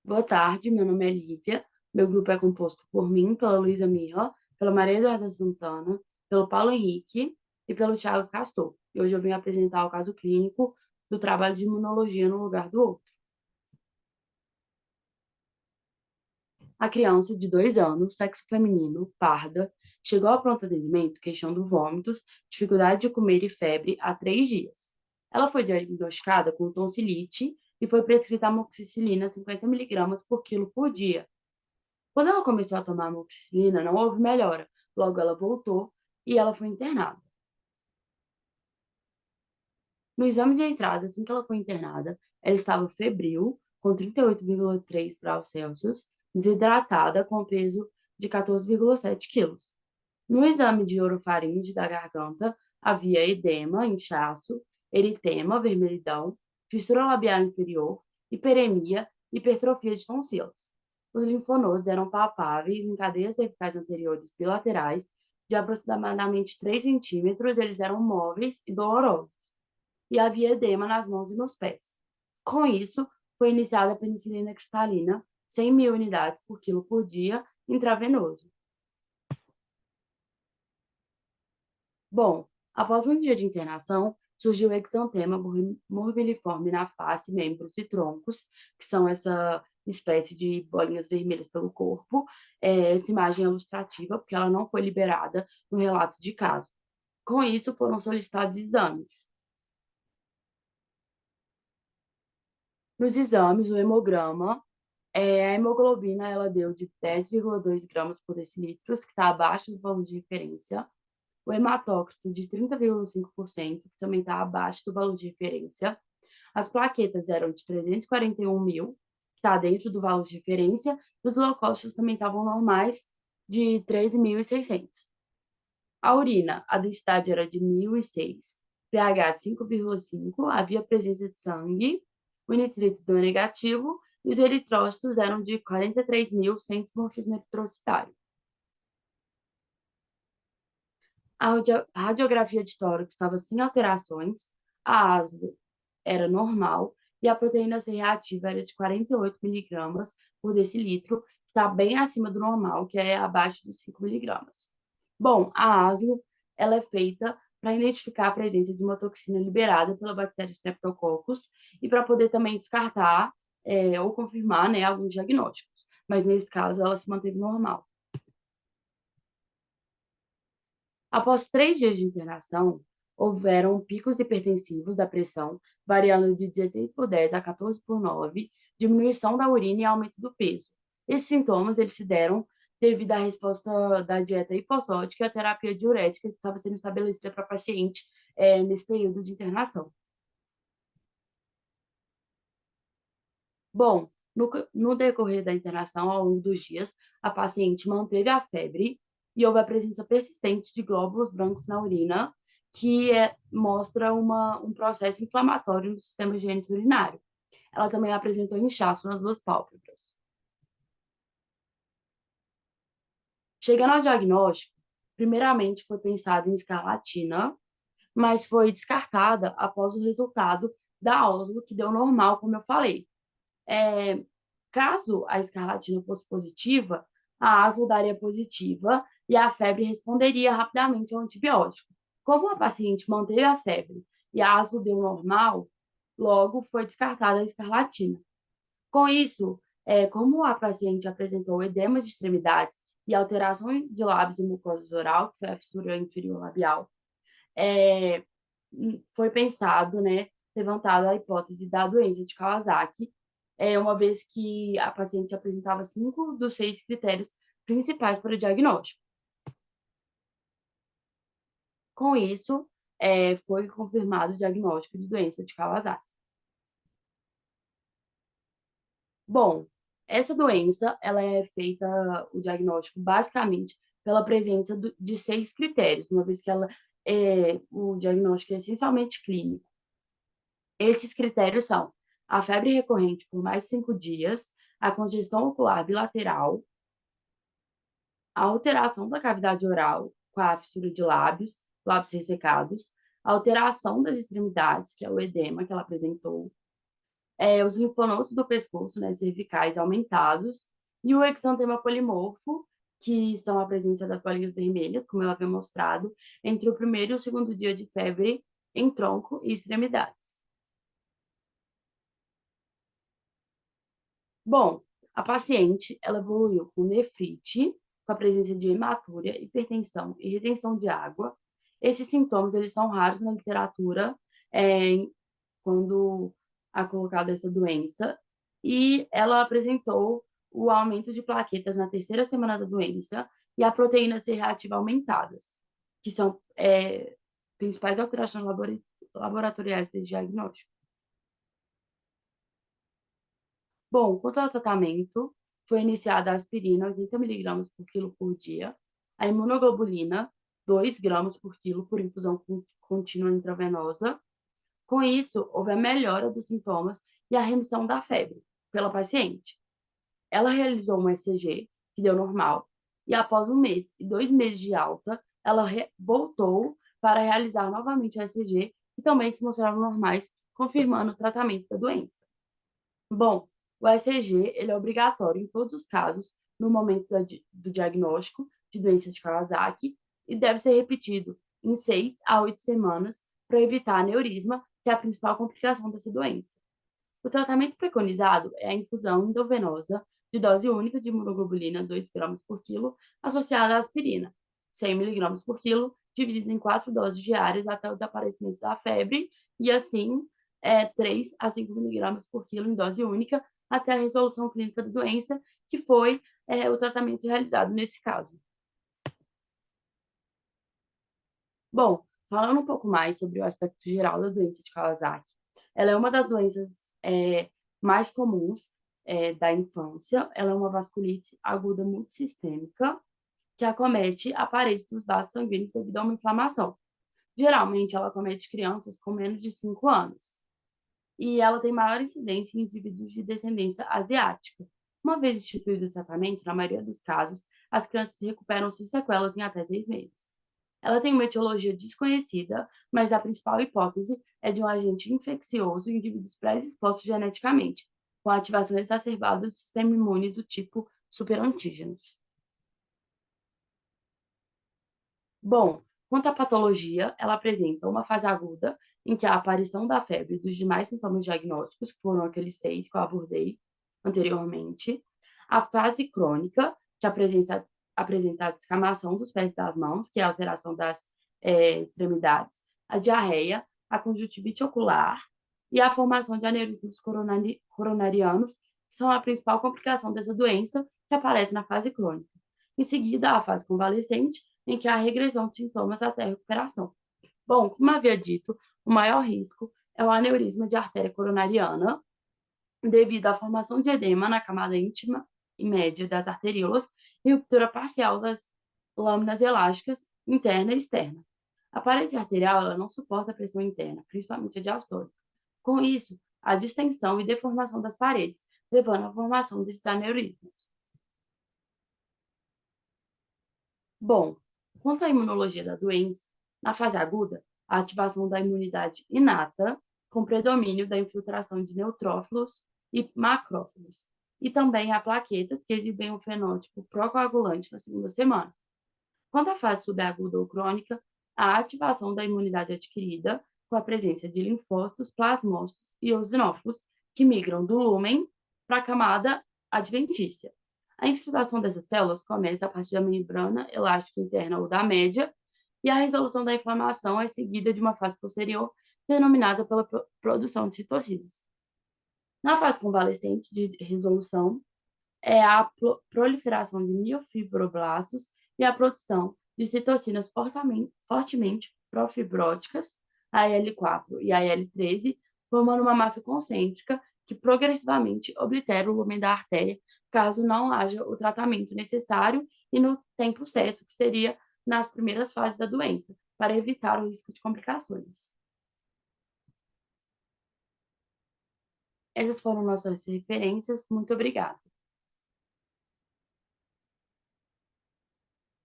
Boa tarde, meu nome é Lívia. Meu grupo é composto por mim, pela Luísa Mirra, pela Maria Eduarda Santana, pelo Paulo Henrique e pelo Thiago Castor. E hoje eu vim apresentar o caso clínico do trabalho de imunologia no lugar do outro. A criança de 2 anos, sexo feminino, parda, chegou ao pronto atendimento queixando vômitos, dificuldade de comer e febre há 3 dias. Ela foi diagnosticada com tonsilite e foi prescrita amoxicilina 50 miligramas por quilo por dia. Quando ela começou a tomar amoxicilina, não houve melhora. Logo, ela voltou e ela foi internada. No exame de entrada, assim que ela foi internada, ela estava febril, com 38,3 graus Celsius, desidratada, com peso de 14,7 quilos. No exame de orofaringe da garganta, havia edema, inchaço, eritema, vermelhidão, fissura labial inferior, hiperemia e hipertrofia de tonsilas. Os linfonodos eram palpáveis em cadeias cervicais anteriores bilaterais de aproximadamente 3 centímetros, eles eram móveis e dolorosos, e havia edema nas mãos e nos pés. Com isso, foi iniciada a penicilina cristalina, 100 mil unidades por quilo por dia, intravenoso. Bom, após um dia de internação, surgiu exantema morbiliforme na face, membros e troncos, que são essa espécie de bolinhas vermelhas pelo corpo. Essa imagem é ilustrativa, porque ela não foi liberada no relato de caso. Com isso, foram solicitados exames. Nos exames, o hemograma, a hemoglobina, ela deu de 10,2 gramas por decilitro, que está abaixo do valor de referência. O hematócrito de 30,5%, que também está abaixo do valor de referência. As plaquetas eram de 341 mil, que está dentro do valor de referência. Os leucócitos também estavam normais, de 13.600. A urina, a densidade era de 1.006, pH de 5,5, havia presença de sangue, o nitrito deu negativo e os eritrócitos eram de 43.100 morfismo eritrocitário. A radiografia de tórax estava sem alterações, a ASO era normal e a proteína C reativa era de 48 miligramas por decilitro, que está bem acima do normal, que é abaixo de 5 miligramas. Bom, a ASO ela é feita para identificar a presença de uma toxina liberada pela bactéria Streptococcus e para poder também descartar ou confirmar, né, alguns diagnósticos. Mas nesse caso ela se manteve normal. Após 3 dias de internação, houveram picos hipertensivos da pressão, variando de 16/10 a 14/9, diminuição da urina e aumento do peso. Esses sintomas eles se deram devido à resposta da dieta hipossódica e à terapia diurética que estava sendo estabelecida para a paciente nesse período de internação. Bom, no decorrer da internação, ao longo dos dias, a paciente manteve a febre e houve a presença persistente de glóbulos brancos na urina, que mostra um processo inflamatório no sistema higiênico urinário. Ela também apresentou inchaço nas duas pálpebras. Chegando ao diagnóstico, primeiramente foi pensado em escarlatina, mas foi descartada após o resultado da OSLO, que deu normal, como eu falei. É, Caso a escarlatina fosse positiva, a asma daria positiva e a febre responderia rapidamente ao antibiótico. Como a paciente manteve a febre e a asma deu normal, logo foi descartada a escarlatina. Com isso, como a paciente apresentou edema de extremidades e alteração de lábios e mucosa oral, que foi a fissura inferior labial, é, foi pensado, né, levantado a hipótese da doença de Kawasaki, uma vez que a paciente apresentava 5 dos 6 critérios principais para o diagnóstico. Com isso, foi confirmado o diagnóstico de doença de Kawasaki. Bom, essa doença, ela é feita o diagnóstico basicamente pela presença de 6 critérios, uma vez que o diagnóstico é essencialmente clínico. Esses critérios são a febre recorrente por mais de 5 dias, a congestão ocular bilateral, a alteração da cavidade oral com a fissura de lábios, lábios ressecados, a alteração das extremidades, que é o edema que ela apresentou, os linfonodos do pescoço, né, cervicais aumentados, e o exantema polimorfo, que são a presença das bolinhas vermelhas, como eu havia mostrado, entre o primeiro e o segundo dia de febre em tronco e extremidades. Bom, a paciente, ela evoluiu com nefrite, com a presença de hematúria, hipertensão e retenção de água. Esses sintomas, eles são raros na literatura, quando a colocada essa doença, e ela apresentou o aumento de plaquetas na terceira semana da doença e a proteína C reativa aumentadas, que são principais alterações laboratoriais desse diagnóstico. Bom, quanto ao tratamento, foi iniciada a aspirina 80 miligramas por quilo por dia, a imunoglobulina 2 gramas por quilo por infusão contínua intravenosa. Com isso, houve a melhora dos sintomas e a remissão da febre pela paciente. Ela realizou um ECG, que deu normal, e após 1 mês e 2 meses de alta, ela voltou para realizar novamente o ECG, que também se mostraram normais, confirmando o tratamento da doença. Bom, o ECG ele é obrigatório em todos os casos no momento do diagnóstico de doença de Kawasaki e deve ser repetido em 6 a 8 semanas para evitar aneurisma, que é a principal complicação dessa doença. O tratamento preconizado é a infusão endovenosa de dose única de imunoglobulina 2 gramas por quilo associada à aspirina, 100 miligramas por quilo, dividido em 4 doses diárias até o desaparecimento da febre e, assim, 3 a 5 miligramas por quilo em dose única até a resolução clínica da doença, que foi o tratamento realizado nesse caso. Bom, falando um pouco mais sobre o aspecto geral da doença de Kawasaki, ela é uma das doenças mais comuns da infância. Ela é uma vasculite aguda multissistêmica que acomete a parede dos vasos sanguíneos devido a uma inflamação. Geralmente, ela acomete crianças com menos de 5 anos. E ela tem maior incidência em indivíduos de descendência asiática. Uma vez instituído o tratamento, na maioria dos casos, as crianças se recuperam sem sequelas em até 6 meses. Ela tem uma etiologia desconhecida, mas a principal hipótese é de um agente infeccioso em indivíduos predispostos geneticamente, com ativação exacerbada do sistema imune do tipo superantígenos. Bom, quanto à patologia, ela apresenta uma fase aguda, em que a aparição da febre e dos demais sintomas diagnósticos, que foram aqueles 6 que eu abordei anteriormente, a fase crônica, que apresenta a descamação dos pés e das mãos, que é a alteração das extremidades, a diarreia, a conjuntivite ocular e a formação de aneurismas coronarianos, que são a principal complicação dessa doença, que aparece na fase crônica. Em seguida, a fase convalescente, em que há regressão de sintomas até a recuperação. Bom, como havia dito, o maior risco é o aneurisma de artéria coronariana, devido à formação de edema na camada íntima e média das arteríolas e ruptura parcial das lâminas elásticas interna e externa. A parede arterial ela não suporta a pressão interna, principalmente a diastólica. Com isso, há distensão e deformação das paredes, levando à formação desses aneurismas. Bom, quanto à imunologia da doença, na fase aguda, a ativação da imunidade inata, com predomínio da infiltração de neutrófilos e macrófilos, e também há plaquetas que exibem um fenótipo procoagulante na segunda semana. Quanto à fase subaguda ou crônica, a ativação da imunidade adquirida, com a presença de linfócitos, plasmócitos e eosinófilos, que migram do lúmen para a camada adventícia. A infiltração dessas células começa a partir da membrana elástica interna ou da média, e a resolução da inflamação é seguida de uma fase posterior, denominada pela produção de citocinas. Na fase convalescente de resolução, é a proliferação de miofibroblastos e a produção de citocinas fortemente profibróticas, AL4 e AL13, formando uma massa concêntrica que progressivamente oblitera o lumen da artéria, caso não haja o tratamento necessário e no tempo certo, que seria nas primeiras fases da doença, para evitar o risco de complicações. Essas foram nossas referências. Muito obrigada.